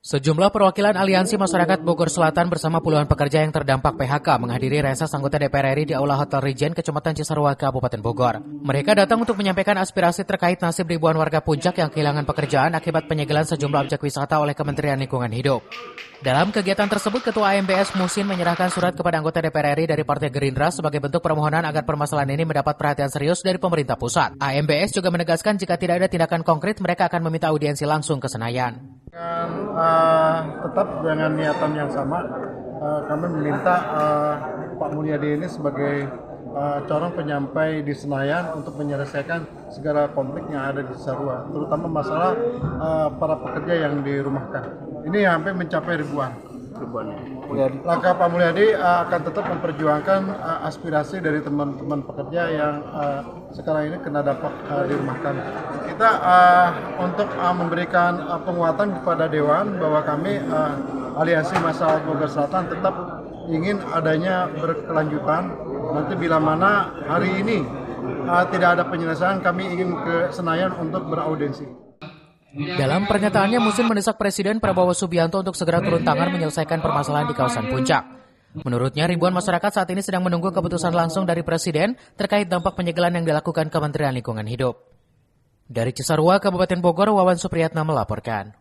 Sejumlah perwakilan Aliansi Masyarakat Bogor Selatan bersama puluhan pekerja yang terdampak PHK menghadiri reses anggota DPR RI di Aula Hotel Regent, Kecamatan Cisarua, Kabupaten Bogor. Mereka datang untuk menyampaikan aspirasi terkait nasib ribuan warga Puncak yang kehilangan pekerjaan akibat penyegelan sejumlah objek wisata oleh Kementerian Lingkungan Hidup. Dalam kegiatan tersebut, Ketua AMBS Musin menyerahkan surat kepada anggota DPR RI dari Partai Gerindra sebagai bentuk permohonan agar permasalahan ini mendapat perhatian serius dari pemerintah pusat. AMBS juga menegaskan jika tidak ada tindakan konkret, mereka akan meminta audiensi langsung ke Senayan. Tetap dengan niatan yang sama, kami meminta Pak Mulyadi ini sebagai corong penyampai di Senayan untuk menyelesaikan segala konflik yang ada di Cisarua, terutama masalah para pekerja yang dirumahkan. Ini hampir mencapai ribuan. Langkah Pak Mulyadi akan tetap memperjuangkan aspirasi dari teman-teman pekerja yang sekarang ini kena dampak dirumahkan. Kita untuk memberikan penguatan kepada Dewan bahwa kami Aliansi Masyarakat Bogor Selatan tetap ingin adanya berkelanjutan. Nanti bila mana hari ini tidak ada penyelesaian, kami ingin ke Senayan untuk beraudiensi. Dalam pernyataannya, Musin mendesak Presiden Prabowo Subianto untuk segera turun tangan menyelesaikan permasalahan di kawasan Puncak. Menurutnya, ribuan masyarakat saat ini sedang menunggu keputusan langsung dari Presiden terkait dampak penyegelan yang dilakukan Kementerian Lingkungan Hidup. Dari Cisarua, Kabupaten Bogor, Wawan Supriyatna melaporkan.